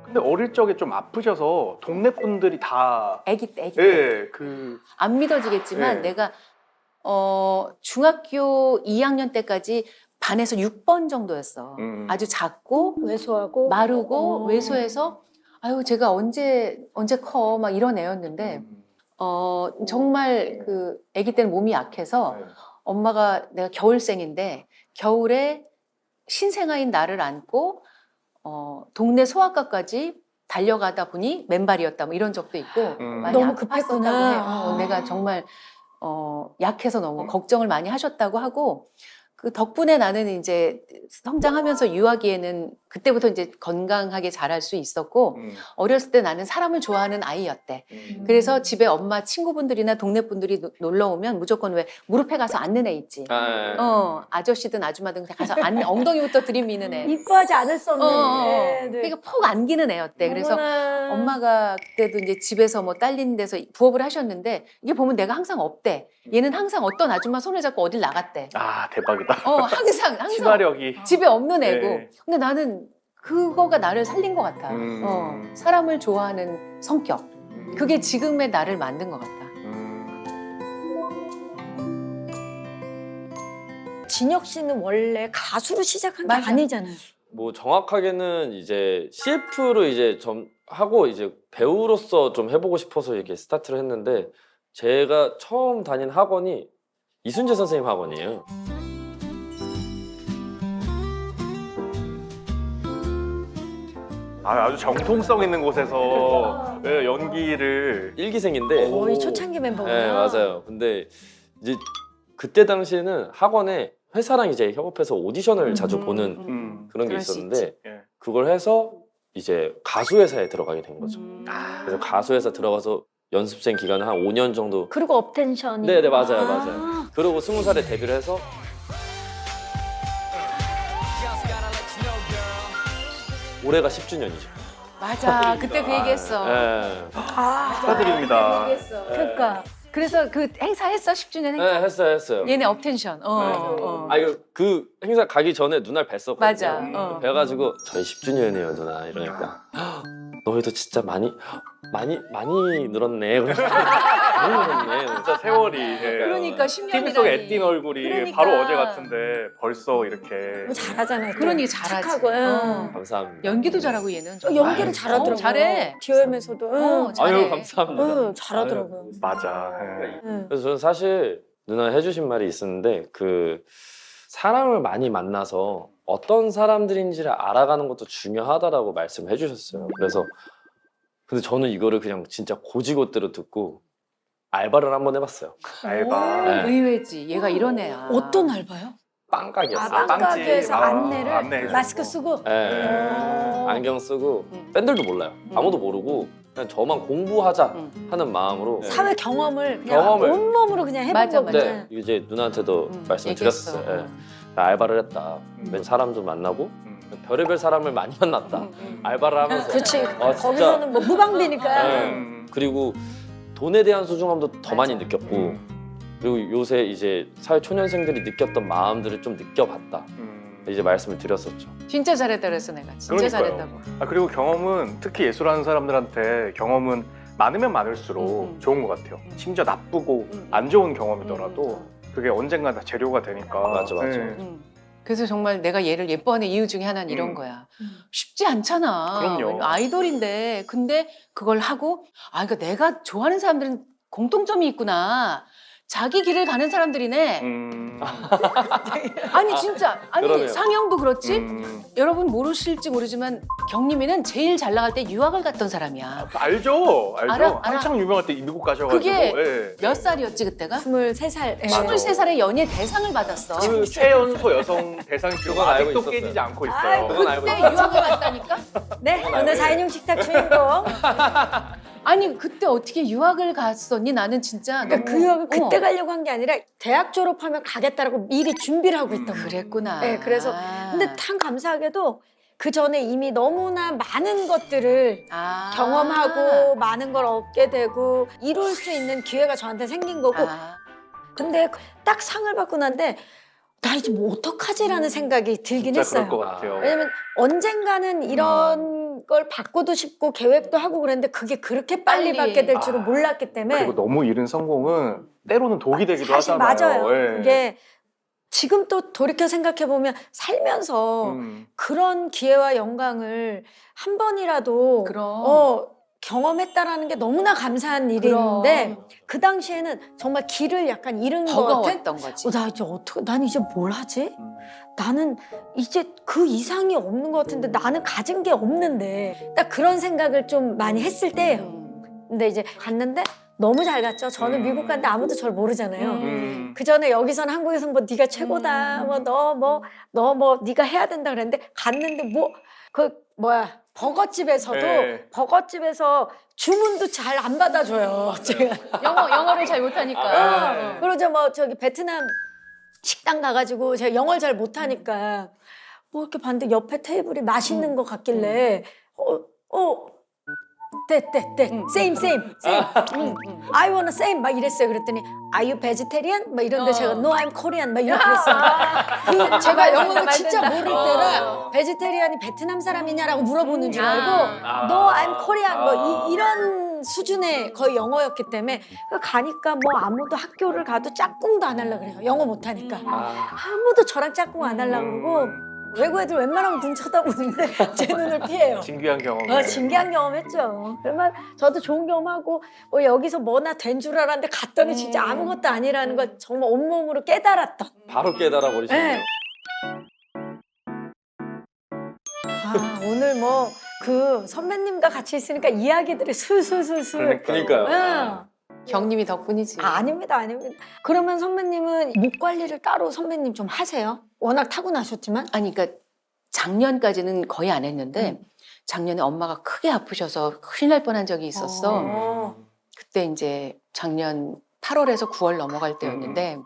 근데 어릴 적에 좀 아프셔서 동네 분들이 다 아기 때. 예, 그 안 믿어지겠지만 네. 내가 중학교 2학년 때까지 반에서 6번 정도였어. 아주 작고 왜소하고 마르고 왜소해서 아유 제가 언제 커 막 이런 애였는데 정말 그 아기 때는 몸이 약해서 엄마가 내가 겨울생인데 겨울에 신생아인 나를 안고 동네 소아과까지 달려가다 보니 맨발이었다 뭐 이런 적도 있고 많이 너무 아팠었다고 급했구나. 해요. 내가 정말 약해서 너무 걱정을 많이 하셨다고 하고 그 덕분에 나는 이제 성장하면서 유아기에는 그때부터 이제 건강하게 자랄 수 있었고 어렸을 때 나는 사람을 좋아하는 아이였대. 그래서 집에 엄마 친구분들이나 동네 분들이 놀러 오면 무조건 왜 무릎에 가서 앉는 애 있지. 아저씨든 아줌마든 가서 엉덩이부터 들이미는 애. 이뻐하지 않았었는데. 그러니까 푹 안기는 애였대. 그래서 엄마가 그때도 이제 집에서 뭐 딸린 데서 부업을 하셨는데 이게 보면 내가 항상 없대. 얘는 항상 어떤 아줌마 손을 잡고 어딜 나갔대. 아 대박이다. 항상 친화력이. 집에 없는 애고. 네. 근데 나는 그거가 나를 살린 것 같아. 사람을 좋아하는 성격. 그게 지금의 나를 만든 것 같아. 진혁 씨는 원래 가수로 시작한 게 맞아. 아니잖아요. 뭐 정확하게는 이제 CF로 이제 좀 하고 이제 배우로서 좀 해보고 싶어서 이렇게 스타트를 했는데 제가 처음 다닌 학원이 이순재 선생님 학원이에요. 아주 정통성 있는 곳에서 예, 연기를 일기생인데 거의 초창기 멤버구나. 네, 맞아요. 근데 이제 그때 당시에는 학원에 회사랑 이제 협업해서 오디션을 자주 보는 그런 게 그럴 수 있었는데 예. 그걸 해서 이제 가수 회사에 들어가게 된 거죠. 그래서 가수 회사 들어가서 연습생 기간을 한 5년 정도. 그리고 업텐션이. 네, 맞아요. 그리고 20살에 데뷔를 해서 올해가 10주년이죠. 맞아. 그때 그 얘기했어. 네. 축하드립니다. 그 얘기했어. 그러니까 그래서 그 행사 했어? 10주년 행사? 네, 했어요. 얘네 업텐션. 그 행사 가기 전에 누나를 뵀었거든요. 맞아. 뵈가지고 저희 10주년이에요 누나 이러니까 너희도 진짜 많이 늘었네. 그래서 많이 늘었네. 진짜 세월이. 예. 그러니까 10년이라니. TV 속 애띤 얼굴이 그러니까. 바로 어제 같은데 벌써 이렇게. 뭐 잘하잖아요. 또. 그러니 잘하지. 착하고. 감사합니다. 연기도 잘하고 얘는. 연기를 잘하더라고요. 잘해. DOM에서도. 잘해. 아유 감사합니다. 잘하더라고요. 맞아. 예. 그래서 저는 사실 누나 해주신 말이 있었는데 그 사람을 많이 만나서 어떤 사람들인지를 알아가는 것도 중요하다라고 말씀해 주셨어요. 그래서 근데 저는 이거를 그냥 진짜 고지고대로 듣고 알바를 한번 해봤어요. 알바. 네. 의외지. 얘가 이런 애야. 어떤 알바요? 빵가게였어요. 빵가게에서 안내를 안내해주고. 마스크 쓰고. 네. 안경 쓰고 팬들도 몰라요. 아무도 모르고 그냥 저만 공부하자 하는 마음으로 사회 경험을 그냥 경험을. 온몸으로 그냥 해본 맞아, 거죠. 네, 이제 누나한테도 말씀드렸어요. 얘기했어. 예. 알바를 했다. 사람도 만나고 별의별 사람을 많이 만났다. 알바를 하면서. 그렇지. 아, 진짜. 거기서는 뭐 무방비니까. 네. 그리고 돈에 대한 소중함도 더 많이 느꼈고 그리고 요새 이제 사회 초년생들이 느꼈던 마음들을 좀 느껴봤다. 이제 말씀을 드렸었죠. 진짜 잘했다 그랬어 내가. 진짜 그러니까요. 잘했다고. 그리고 경험은 특히 예술하는 사람들한테 경험은 많으면 많을수록 좋은 것 같아요. 심지어 나쁘고 안 좋은 경험이더라도 그게 언젠가 다 재료가 되니까. 맞아. 그래서 정말 내가 얘를 예뻐하는 이유 중에 하나는 이런 거야. 쉽지 않잖아. 그럼요. 아이돌인데 근데 그걸 하고 그러니까 내가 좋아하는 사람들은 공통점이 있구나. 자기 길을 가는 사람들이네. 아니 진짜 그러네요. 상영도 그렇지. 여러분 모르실지 모르지만 경림이는 제일 잘 나갈 때 유학을 갔던 사람이야. 알죠. 알아? 한창 유명할 때 미국 가셔가지고. 그게 예. 몇 살이었지 그때가? 23살. 23살에 연예 대상을 받았어. 그 최연소 여성 대상표가 그건 알고 아직도 있었어요. 깨지지 않고 있어요. 아이고, 그건 알고 그때 있어요. 유학을 갔다니까? 네, 오늘 4인용 식탁 주인공. 아니 그때 어떻게 유학을 갔었니? 나는 진짜 그러니까 그 유학을 그때 어. 가려고 한 게 아니라 대학 졸업하면 가겠다라고 미리 준비를 하고 있던 거예요. 그랬구나. 네, 그래서 근데 참 감사하게도 그 전에 이미 너무나 많은 것들을 경험하고 많은 걸 얻게 되고 이룰 수 있는 기회가 저한테 생긴 거고 근데 딱 상을 받고 난데 나 이제 뭐 어떡하지라는 생각이 들긴 진짜 했어요. 그럴 것 같아요. 왜냐면 언젠가는 이런 걸 받고도 싶고 계획도 하고 그랬는데 그게 그렇게 빨리 빨리. 받게 될 줄은 몰랐기 때문에 그리고 너무 이른 성공은 때로는 독이 되기도 사실 하잖아요. 맞아요. 예. 그게 지금 또 돌이켜 생각해 보면 살면서 음. 그런 기회와 영광을 한 번이라도 그럼. 경험했다라는 게 너무나 감사한 일인데 그 당시에는 정말 길을 약간 잃은 것 같아. 버거웠던 거지. 나 이제 어떻게 난 이제 뭘 하지? 나는 이제 그 이상이 없는 것 같은데 나는 가진 게 없는데 딱 그런 생각을 좀 많이 했을 때예요. 근데 이제 갔는데 너무 잘 갔죠. 저는 미국 갔는데 아무도 저를 모르잖아요. 그 전에 여기서는 한국에서 뭐 네가 최고다, 뭐 너 뭐 네가 해야 된다 그랬는데 갔는데 뭐 그 뭐야 버거집에서도 네. 버거집에서 주문도 잘 안 받아줘요. 제가 영어를 잘 못하니까. 그리고 뭐 저기 베트남 식당 가가지고 제가 영어를 잘 못하니까 뭐 이렇게 봤는데 옆에 테이블이 맛있는 거 같길래 same. I wanna same 막 이랬어요. 그랬더니 Are you vegetarian? 막 이런데 제가 No, I'm Korean 막 이렇게 했어요. 그 제가 영어를 진짜 모를 때라 베지테리안이 베트남 사람이냐라고 물어보는 줄 알고 No, I'm Korean 뭐 이런 수준의 거의 영어였기 때문에 가니까 뭐 아무도 학교를 가도 짝꿍도 안 하려고 그래요. 영어 못하니까 아무도 저랑 짝꿍 안 하려고 그러고 외국 애들 웬만하면 눈 쳐다보는데 제 눈을 피해요. 신기한 경험. 신기한 경험했죠. 그러면 저도 좋은 경험하고 여기서 뭐나 된 줄 알았는데 갔더니 진짜 아무것도 아니라는 걸 정말 온몸으로 깨달았던. 바로 깨달아 버리셨네요. 네. 오늘 뭐 그 선배님과 같이 있으니까 이야기들이 술술술술. 그러니까요. 경림이 덕분이지. 아닙니다. 그러면 선배님은 목 관리를 따로 선배님 좀 하세요? 워낙 타고나셨지만. 아니 그러니까 작년까지는 거의 안 했는데 작년에 엄마가 크게 아프셔서 큰일 날 뻔한 적이 있었어. 그때 이제 작년 8월에서 9월 넘어갈 때였는데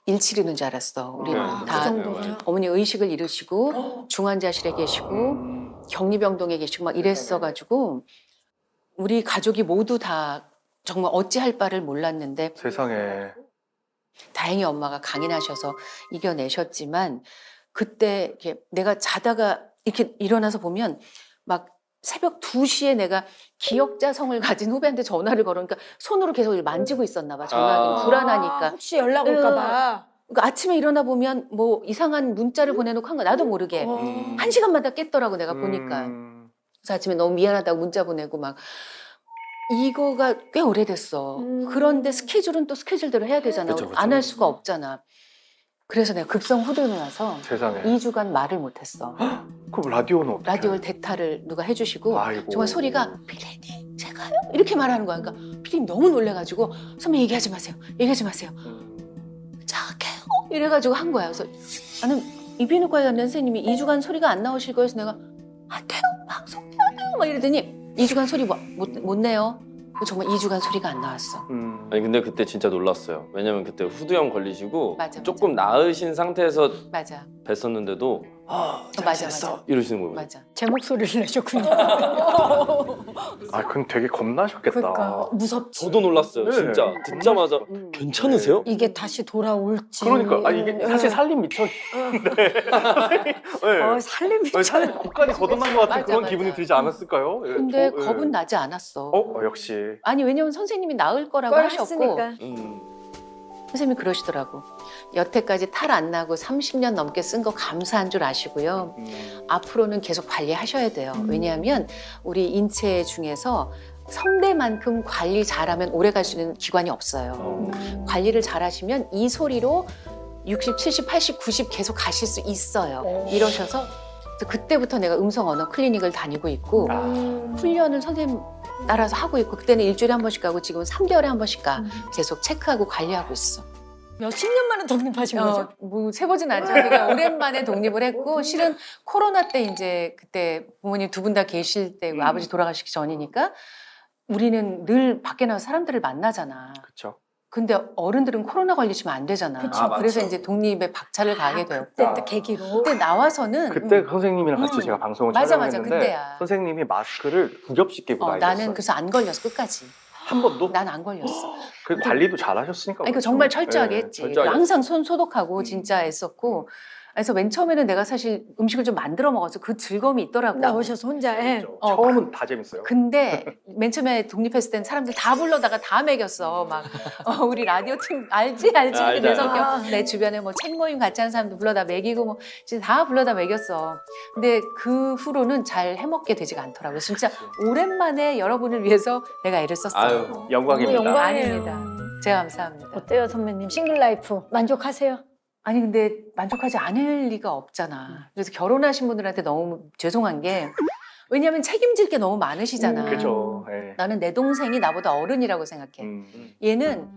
일치리는 줄 알았어. 우리 아, 그 다 정도로요? 어머니 의식을 잃으시고 중환자실에 계시고 격리병동에 계시고 막 이랬어가지고 우리 가족이 모두 다 정말 어찌할 바를 몰랐는데 세상에. 다행히 엄마가 강인하셔서 이겨내셨지만 그때 이렇게 내가 자다가 이렇게 일어나서 보면 막 새벽 2시에 내가 기억자성을 가진 후배한테 전화를 걸으니까 손으로 계속 이걸 만지고 있었나 봐. 전화기 불안하니까. 혹시 연락 올까 봐. 그러니까 아침에 일어나 보면 뭐 이상한 문자를 보내놓고 한 거 나도 모르게 1시간마다 깼더라고 내가 보니까. 그래서 아침에 너무 미안하다고 문자 보내고 막 이거가 꽤 오래됐어. 그런데 스케줄은 또 스케줄대로 해야 되잖아. 그쵸. 안 할 수가 없잖아. 그래서 내가 급성 후두를 나서 세상에. 2주간 말을 못했어. 그럼 라디오는 어떻게? 라디오를 대타를 누가 해주시고 아이고. 정말 소리가 피디님 제가요? 이렇게 말하는 거야. 그러니까 피디님 너무 놀래가지고 선배 얘기하지 마세요. 작게요. 이래가지고 한 거야. 그래서 나는 이비인후과에 갔는 선생님이 2주간 소리가 안 나오실 거여서 내가 안 돼요. 방송해야 돼요. 막 이러더니 2주간 소리 못 내요. 정말 2주간 소리가 안 나왔어. 아니 근데 그때 진짜 놀랐어요. 왜냐면 그때 후두염 걸리시고 맞아. 조금 나으신 상태에서 맞아. 뵀었는데도 맞아. 이러시는 거예요. 맞아. 제 목소리를 내셨군요. 아, 그럼 되게 겁나셨겠다. 그러니까 무섭지. 저도 놀랐어요. 네. 진짜 듣자마자 음. 괜찮으세요? 이게 다시 돌아올지. 그러니까 이게 사실 살림 미천인데 네. 살림 아니, 사실 고간이 걷어난 것 같은 맞아, 그런 맞아. 기분이 들지 않았을까요? 예, 근데 저, 예. 겁은 나지 않았어. 역시. 아니 왜냐면 선생님이 나을 거라고 걸 하셨고 했으니까. 선생님이 그러시더라고. 여태까지 탈 안 나고 30년 넘게 쓴 거 감사한 줄 아시고요. 앞으로는 계속 관리하셔야 돼요. 왜냐하면 우리 인체 중에서 성대만큼 관리 잘하면 오래 갈 수 있는 기관이 없어요. 관리를 잘하시면 이 소리로 60, 70, 80, 90 계속 가실 수 있어요. 이러셔서 그때부터 내가 음성 언어 클리닉을 다니고 있고 훈련을 선생님 따라서 하고 있고 그때는 일주일에 한 번씩 가고 지금은 3개월에 한 번씩 가 계속 체크하고 관리하고 있어. 몇십 년 만에 독립하신 거죠? 뭐 세보진 않죠. 그러니까 오랜만에 독립을 했고 실은 코로나 때 이제 그때 부모님 두 분 다 계실 때고 아버지 돌아가시기 전이니까 우리는 늘 밖에 나가서 사람들을 만나잖아. 그렇죠. 근데 어른들은 코로나 걸리시면 안 되잖아. 그쵸. 아, 맞죠. 그래서 이제 독립에 박차를 가게 되었고 그때 또 계기로. 그때 나와서는 그때 선생님이랑 같이 제가 방송을 맞아, 촬영했는데 그때야. 선생님이 마스크를 두 겹씩 끼고 다니셨어요. 나는 그래서 안 걸렸어 끝까지. 한 번도? 난 안 걸렸어. 그 관리도 잘하셨으니까. 아니, 그 그렇죠. 정말 철저하게 예. 했지. 철저하게 항상 손 소독하고 진짜 애썼고. 그래서 맨 처음에는 내가 사실 음식을 좀 만들어 먹어서 그 즐거움이 있더라고. 나오셔서 혼자 해. 그렇죠. 처음은 다 재밌어요. 근데 맨 처음에 독립했을 땐 사람들 다 불러다가 다 먹였어. 막 우리 라디오 팀 알지 알죠. 내 성격. 내 주변에 뭐 책 모임 같이 하는 사람도 불러다 먹이고 뭐 진짜 다 불러다 먹였어. 근데 그 후로는 잘 해먹게 되지가 않더라고요. 진짜 오랜만에 여러분을 위해서 내가 애를 썼어요. 아유, 영광입니다. 너무 영광이에요. 아닙니다. 제가 감사합니다. 어때요 선배님? 싱글 라이프 만족하세요? 아니 근데 만족하지 않을 리가 없잖아. 그래서 결혼하신 분들한테 너무 죄송한 게 왜냐하면 책임질 게 너무 많으시잖아. 그렇죠. 예. 나는 내 동생이 나보다 어른이라고 생각해. 얘는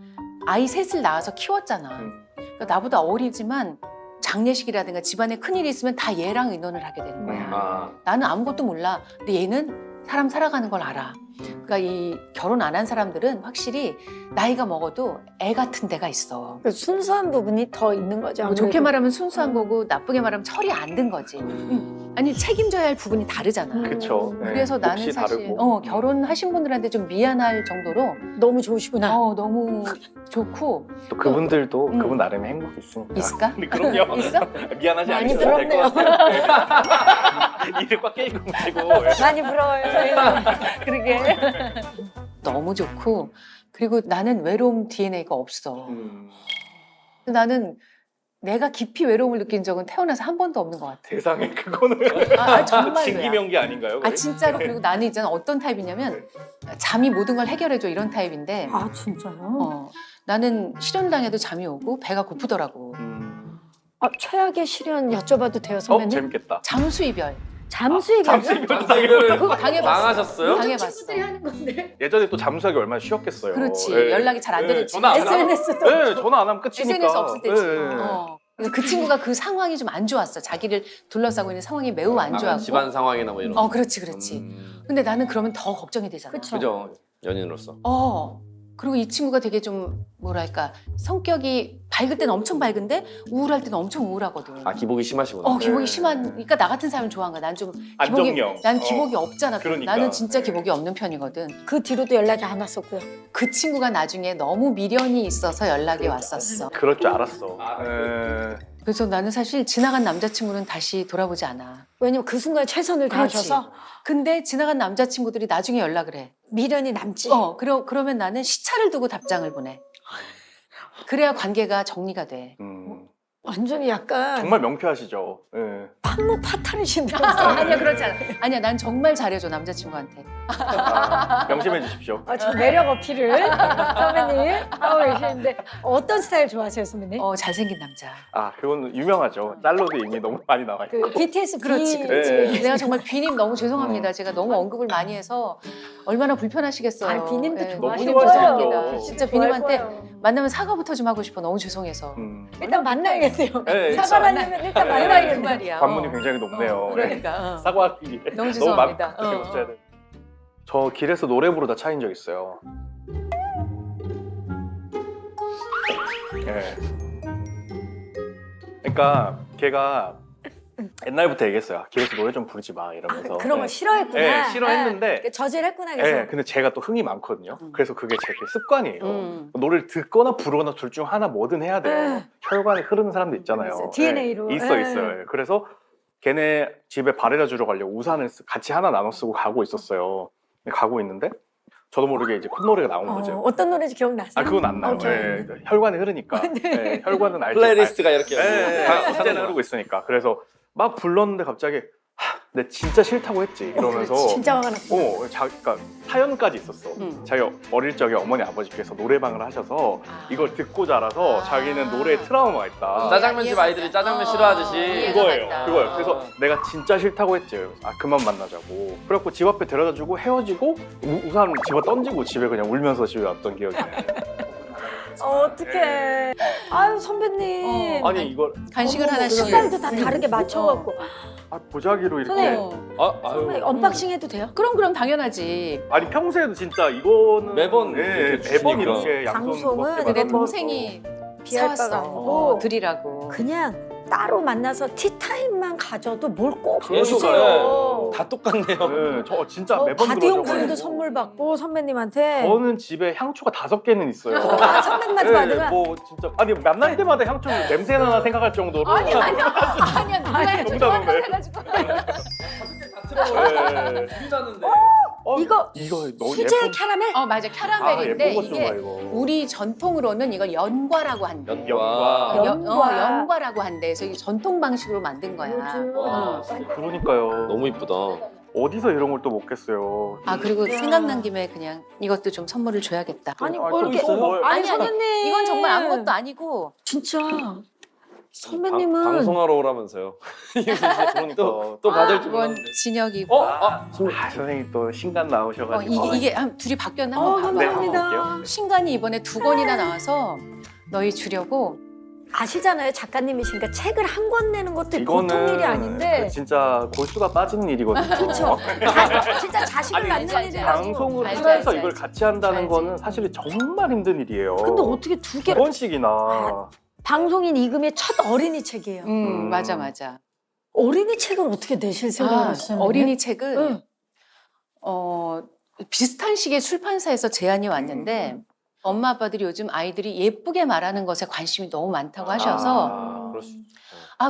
아이 셋을 낳아서 키웠잖아. 그러니까 나보다 어리지만 장례식이라든가 집안에 큰일이 있으면 다 얘랑 의논을 하게 되는 거야. 아, 나는 아무것도 몰라. 근데 얘는 사람 살아가는 걸 알아. 그러니까 이 결혼 안 한 사람들은 확실히 나이가 먹어도 애 같은 데가 있어. 그 순수한 부분이 더 있는 거죠. 뭐 아무래도. 좋게 말하면 순수한 거고 나쁘게 말하면 철이 안 든 거지. 아니 책임져야 할 부분이 다르잖아. 그렇죠. 예. 그래서 나는 몫이 사실 다르고. 결혼하신 분들한테 좀 미안할 정도로 너무 좋으시구나. 너무 좋고 또 그분들도 음. 그분 나름의 행복이 있으니까. 있을까? 근데 그럼요. 있어? 미안하지 많이 않으셔도 될 것 부럽네요. 같아요. 일을 꽉 깨고 계시고. 많이 부러워요. 그러게. 너무 좋고 그리고 나는 외로움 DNA가 없어. 나는 내가 깊이 외로움을 느낀 적은 태어나서 한 번도 없는 것 같아. 세상에 그거는 정말로야. 진기명기 아닌가요? 아 진짜로. 그리고 나는 있잖아 어떤 타입이냐면 잠이 모든 걸 해결해줘 이런 타입인데 아 진짜요? 나는 실현당해도 잠이 오고 배가 고프더라고. 최악의 시련 여쭤봐도 돼요 선배님? 재밌겠다. 잠수 이별. 잠수 얘기하죠? 잠수이별도 당해보셨어요? 그거 당해봤어. 당하셨어요? 당해봤어. 하는 건데. 예전에 또 잠수하기 얼마나 쉬웠겠어요. 그렇지. 예. 연락이 잘 안 되는 친구. 전화 안 하면 SNS도. 네, 전화 안 하면 끝이니까. SNS 없을 때지. 예. 그래서 그 친구가 그 상황이 좀 안 좋았어. 자기를 둘러싸고 있는 상황이 매우 안 좋았고. 집안 상황이나 뭐 이런 거. 그렇지. 근데 나는 그러면 더 걱정이 되잖아. 그쵸. 그죠. 연인으로서. 그리고 이 친구가 되게 좀 뭐랄까 성격이 밝을 때는 엄청 밝은데 우울할 때는 엄청 우울하거든. 아, 기복이 심하시구나. 기복이 심하니까 나 같은 사람은 좋아한 거야. 난 좀 안정형. 난 기복이 없잖아. 그러니까. 나는 진짜 기복이 없는 편이거든. 그 뒤로도 연락이 안 왔었고요. 그 친구가 나중에 너무 미련이 있어서 연락이 왔었어. 그럴 줄 알았어. 그래서 나는 사실 지나간 남자친구는 다시 돌아보지 않아. 왜냐면 그 순간 최선을 그렇지. 다하셔서 근데 지나간 남자친구들이 나중에 연락을 해. 미련이 남지. 그러면 나는 시차를 두고 답장을 보내. 그래야 관계가 정리가 돼. 완전히 약간 정말 명쾌하시죠. 예. 판무 파탄이신데. 아니야, 그렇지 않아. 아니야, 난 정말 잘해줘, 남자친구한테. 명심해 주십시오. 지금 매력 어필을 선배님 하고 계시는데 어떤 스타일 좋아하세요 선배님? 잘생긴 남자. 그건 유명하죠. 짤로도 이미 너무 많이 나와 있고. 그 BTS 그렇지. 네. 내가 정말 비님 너무 죄송합니다. 제가 너무 언급을 많이 해서 얼마나 불편하시겠어요. 비님도 예, 좋아하실 너무 거예요. 죄송합니다. 진짜 좋아할 비님한테 거예요. 만나면 사과부터 좀 하고 싶어. 너무 죄송해서. 일단 만나야겠네요. 네, 사과하려면 일단 그 말이 그 만나야겠네요. 말이야. 관문이 굉장히 높네요. 그러니까. 사과하기 위해. 너무 죄송합니다. 너무 마음이 돼. 저 길에서 노래 부르다 차인 적 있어요. 예. 그러니까 걔가 옛날부터 얘기했어요. 길에서 노래 좀 부르지 마 이러면서. 그런 거 싫어했구나. 네, 싫어했는데 네. 저질했구나 그래서. 네, 근데 제가 또 흥이 많거든요. 그래서 그게 제 습관이에요. 노래를 듣거나 부르거나 둘 중 하나 뭐든 해야 돼요. 혈관이 흐르는 사람도 있잖아요. DNA로. 네, 있어요. 그래서 걔네 집에 바래다 주러 가려고 우산을 같이 하나 나눠 쓰고 가고 있었어요. 가고 있는데 저도 모르게 이제 콧노래가 나온 거죠. 어떤 노래인지 기억나세요? 아 그건 안 나요. 오케이. 네, 혈관이 흐르니까. 네, 혈관은 알죠. 플레이리스트가 이렇게 언제나 흐르고 있으니까. 그래서 막 불렀는데 갑자기 내 진짜 싫다고 했지 이러면서 진짜 화가 났어. 그러니까 사연까지 있었어. 자기 어릴 적에 어머니 아버지께서 노래방을 하셔서 이걸 듣고 자라서 자기는 노래에 트라우마가 있다. 짜장면집 아이들이 짜장면 싫어하듯이 이해가 간다. 그거예요. 그래서 내가 진짜 싫다고 했지. 아 그만 만나자고. 그래갖고 집 앞에 데려다주고 헤어지고 우산 집어 던지고 집에 그냥 울면서 집에 왔던 기억이 나요. 어떡해. 아유 선배님. 아니 이걸 간식을 하나씩. 색깔도 다 다르게 맞춰갖고. 보자기로 이렇게. 선생님. 선배님 언박싱 해도 돼요? 그럼 당연하지. 아니 평소에도 진짜 이거는 매번 네, 이렇게 매번 주시니까. 이렇게 양손 방송은 무겁게 근데 받아서. 동생이 비할 바가 사왔어. 아니고 드리라고. 그냥 따로 만나서 티타임만 가져도 뭘 꼭 계속 주세요. 다 똑같네요. 네, 저 진짜 저 매번 바디용품도 그러셔가지고. 선물 받고 선배님한테. 저는 집에 향초가 5개는 있어요. 아, 선배님한테 받으면. 뭐 진짜 아니 만날 때마다 향초 냄새 나나 생각할 정도로. 아니야 누가 너무 다른데. 해가지고. 네. 이거 너무 수제 예쁜. 캐러멜? 맞아 캐러멜인데 예쁜 것좀 봐 이게 이거. 우리 전통으로는 이걸 연과라고 한대. 연과. 연과. 연과라고 한대. 그래서 이게 전통 방식으로 만든 거야. 와. 그러니까요. 너무 이쁘다. 어디서 이런 걸 또 먹겠어요. 아 그리고 생각난 김에 그냥 이것도 좀 선물을 줘야겠다. 아니 아, 뭐 또 이렇게. 있어요? 뭘. 아니 아니, 선배님. 이건 정말 아무것도 아니고 진짜. 선배님은. 방송하러 오라면서요. 그러니까. 또 받을 줄 이건 몰랐는데. 진혁이고. 선생님 또 신간 나오셔가지고. 이게 둘이 바뀌었나 한번 봐봐. 네, 감사합니다. 한번 볼게요. 신간이 이번에 2권이나 나와서 너희 주려고. 아시잖아요 작가님이시니까 책을 한 권 내는 것도 보통 이거는 일이 아닌데. 진짜 골수가 빠지는 일이거든요. 그렇죠. 진짜 자식을 아니, 낳는 알지, 일이라고. 방송을 알지, 하면서 알지, 이걸 알지. 같이 한다는 알지. 거는 사실 정말 힘든 일이에요. 근데 어떻게 두 두 개를. 번씩이나. 방송인 이금의 첫 어린이 책이에요. 맞아. 어린이 책을 어떻게 내실 생각을 하셨어요? 어린이 책은 응. 비슷한 시기에 출판사에서 제안이 왔는데 엄마 아빠들이 요즘 아이들이 예쁘게 말하는 것에 관심이 너무 많다고 하셔서 그럴 수 있죠.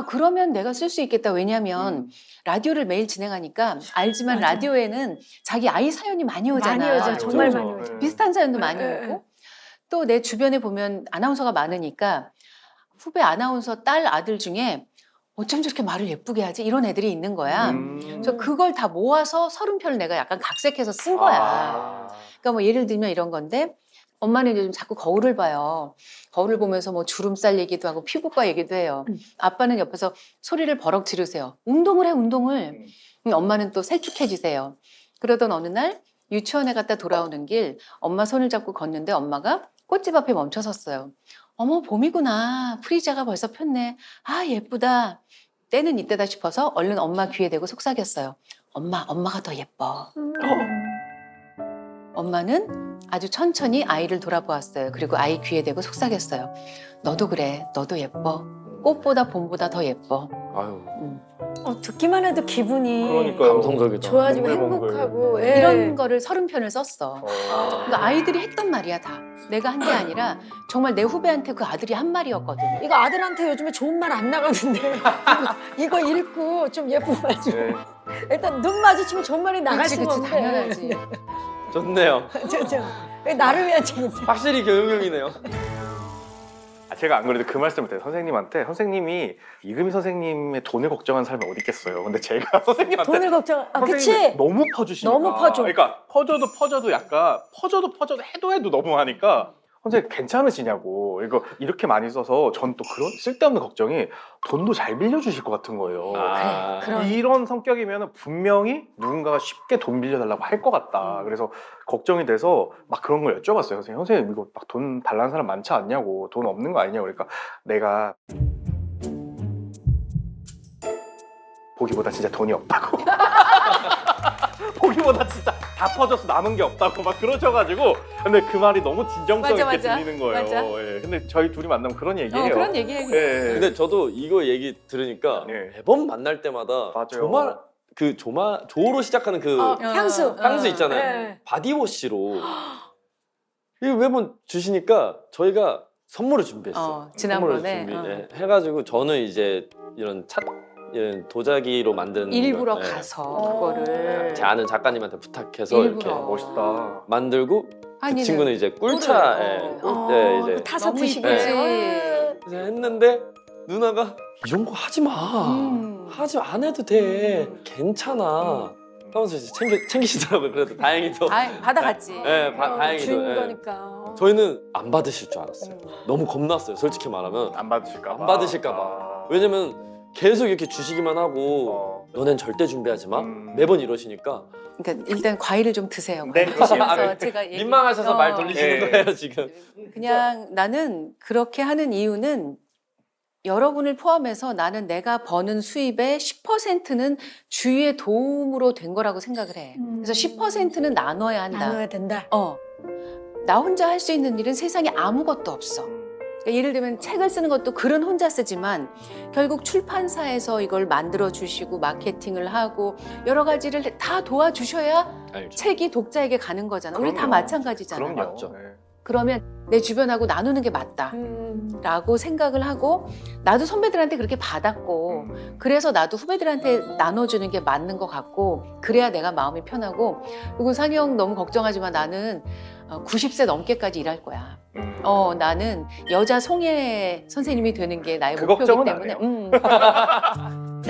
그러면 내가 쓸 수 있겠다. 왜냐하면 라디오를 매일 진행하니까 알지만 맞아. 라디오에는 자기 아이 사연이 많이 오잖아. 많이 오죠. 정말 그렇죠. 많이 오죠. 비슷한 사연도 많이 네. 오고 또 내 주변에 보면 아나운서가 많으니까 후배 아나운서 딸 아들 중에 어쩜 저렇게 말을 예쁘게 하지? 이런 애들이 있는 거야. 그래서 그걸 다 모아서 30편을 내가 약간 각색해서 쓴 거야. 그러니까 뭐 예를 들면 이런 건데 엄마는 요즘 자꾸 거울을 봐요. 거울을 보면서 뭐 주름살 얘기도 하고 피부과 얘기도 해요. 아빠는 옆에서 소리를 버럭 지르세요. 운동을 해 운동을. 엄마는 또 sel쭉해지세요. 그러던 어느 날 유치원에 갔다 돌아오는 길 엄마 손을 잡고 걷는데 엄마가 꽃집 앞에 멈춰 섰어요. 어머 봄이구나. 프리자가 벌써 폈네. 아 예쁘다. 때는 이때다 싶어서 얼른 엄마 귀에 대고 속삭였어요. 엄마가 더 예뻐. 엄마는 아주 천천히 아이를 돌아보았어요. 그리고 아이 귀에 대고 속삭였어요. 너도 그래. 너도 예뻐. 꽃보다 봄보다 더 예뻐. 아유, 듣기만 해도 기분이 그러니까요. 감성적이다. 좋아지고 몽글몽글. 행복하고. 예. 이런 거를 30편을 썼어. 그러니까 아이들이 했던 말이야 다. 내가 한 게 아니라 정말 내 후배한테 그 아들이 한 말이었거든. 이거 아들한테 요즘에 좋은 말 안 나가는데 이거 읽고 좀 예쁜 말 좀. 네. 일단 눈 마주치면 좋은 말이 나갈 그치 수가 그치 없는데. 당연하지. 좋네요. 나를 위한 책인데. 확실히 교육용이네요. 제가 안 그래도 그 말씀을 드려요. 선생님한테 선생님이 이금희 선생님의 돈을 걱정하는 사람이 어디 있겠어요. 근데 제가 선생님한테 돈을 걱정. 선생님이 그치. 너무 퍼주시니까 너무 퍼줘. 그러니까 퍼줘도 약간 퍼줘도 해도 너무 하니까 선생님 괜찮으시냐고. 이거 이렇게 많이 써서 전 또 그런 쓸데없는 걱정이 돈도 잘 빌려주실 것 같은 거예요. 그럼. 이런 성격이면 분명히 누군가가 쉽게 돈 빌려달라고 할 것 같다. 그래서 걱정이 돼서 막 그런 걸 여쭤봤어요. 선생님 이거 막 돈 달라는 사람 많지 않냐고. 돈 없는 거 아니냐고. 그러니까 내가 보기보다 진짜 돈이 없다고. 보기보다 진짜 다 퍼져서 남은 게 없다고 막 그러셔가지고 근데 그 말이 너무 진정성 맞아, 있게 맞아. 들리는 거예요. 맞아. 예. 근데 저희 둘이 만나면 그런 얘기예요. 그런 얘기해. 예. 근데 저도 이거 얘기 들으니까 네. 매번 만날 때마다 맞아요. 조로 시작하는 그 향수. 향수 있잖아요. 네. 바디워시로 이거 매번 주시니까 저희가 선물을 준비했어요. 지난번에, 해가지고 저는 이제 이런 도자기로 만든 일부러 거, 예. 가서 그거를 제 아는 작가님한테 부탁해서 일부러. 이렇게 멋있다. 만들고 그 한이는 친구는 이제 꿀을, 꿀차에 그 이제 타서 너무 드시고. 이쁘지. 그래서 했는데 누나가 이런 거 하지 마. 하지 안 해도 돼. 괜찮아. 하면서 이제 챙기시더라고요. 그래도 다행히도. 받아갔지. 네, 다행히도. 주는 예. 거니까. 저희는 안 받으실 줄 알았어요. 너무 겁났어요. 솔직히 말하면. 안 받으실까 봐. 안 받으실까 봐. 왜냐면 계속 이렇게 주시기만 하고 너넨 절대 준비하지 마. 매번 이러시니까 그러니까 일단 과일을 좀 드세요. 네. 과일 드시면서 아, 제가 민망하셔서 말 돌리시는 네. 거예요 지금. 그냥 나는 그렇게 하는 이유는 여러분을 포함해서 나는 내가 버는 수입의 10%는 주위의 도움으로 된 거라고 생각을 해. 그래서 10%는 나눠야 한다. 나눠야 된다. 나 혼자 할 수 있는 일은 세상에 아무것도 없어. 그러니까 예를 들면 책을 쓰는 것도 글은 혼자 쓰지만 결국 출판사에서 이걸 만들어 주시고 마케팅을 하고 여러 가지를 다 도와주셔야 알죠. 책이 독자에게 가는 거잖아. 우리 다 그럼요. 마찬가지잖아. 그럼요. 맞죠. 네. 그러면 내 주변하고 나누는 게 맞다. 라고 생각을 하고 나도 선배들한테 그렇게 받았고 그래서 나도 후배들한테 나눠주는 게 맞는 것 같고 그래야 내가 마음이 편하고 그리고 상이 형 너무 걱정하지만 나는 90세 넘게까지 일할 거야. 나는 여자 송혜 선생님이 되는 게 나의 그 목표이기 걱정은 때문에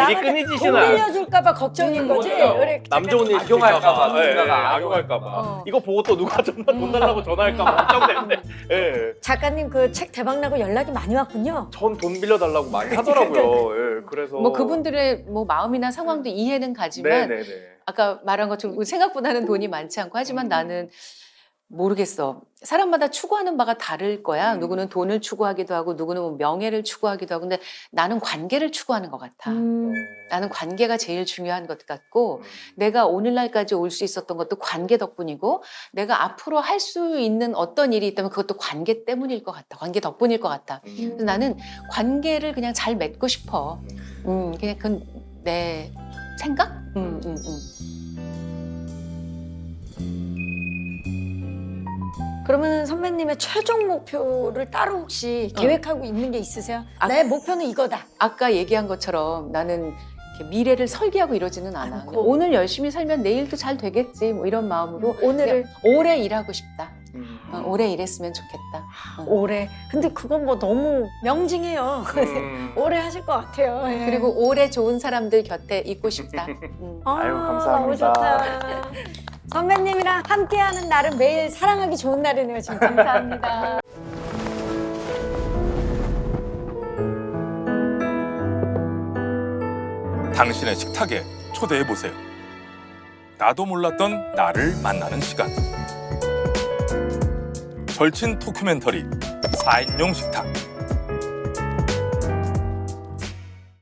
일이 끊이지진 돈 않아요. 빌려줄까봐 걱정인 거지. 그래, 남 좋은 일 악용할까 봐. 누나가 네, 악용할까 봐. 이거 보고 또 누가 돈 달라고 전화할까 봐 걱정되는데. 예. 작가님 그 책 대박 나고 연락이 많이 왔군요. 전 돈 빌려달라고 많이 하더라고요. 예. 그래서 뭐 그분들의 뭐 마음이나 상황도 이해는 가지만 네네네. 아까 말한 것처럼 생각보다는 돈이 많지 않고 하지만 나는 모르겠어. 사람마다 추구하는 바가 다를 거야. 누구는 돈을 추구하기도 하고 누구는 뭐 명예를 추구하기도 하고 근데 나는 관계를 추구하는 것 같아. 나는 관계가 제일 중요한 것 같고 내가 오늘날까지 올 수 있었던 것도 관계 덕분이고 내가 앞으로 할 수 있는 어떤 일이 있다면 그것도 관계 때문일 것 같아. 관계 덕분일 것 같아. 그래서 나는 관계를 그냥 잘 맺고 싶어. 그냥 그건 내 생각? 그러면 선배님의 최종 목표를 따로 혹시 계획하고 있는 게 있으세요? 내 목표는 이거다. 아까 얘기한 것처럼 나는 이렇게 미래를 설계하고 이러지는 않아. 않고. 그냥 오늘 열심히 살면 내일도 잘 되겠지. 뭐 이런 마음으로 오늘을 그냥 오래 일하고 싶다. 오래 일했으면 좋겠다. 오래. 근데 그건 뭐 너무 명징해요. 오래 하실 것 같아요. 예. 그리고 오래 좋은 사람들 곁에 있고 싶다. 아유, 감사합니다. 너무 좋다. 선배님이랑 함께하는 날은 매일 사랑하기 좋은 날이네요. 진짜 감사합니다. 당신의 식탁에 초대해 보세요. 나도 몰랐던 나를 만나는 시간. 절친 토큐멘터리 4인용 식탁.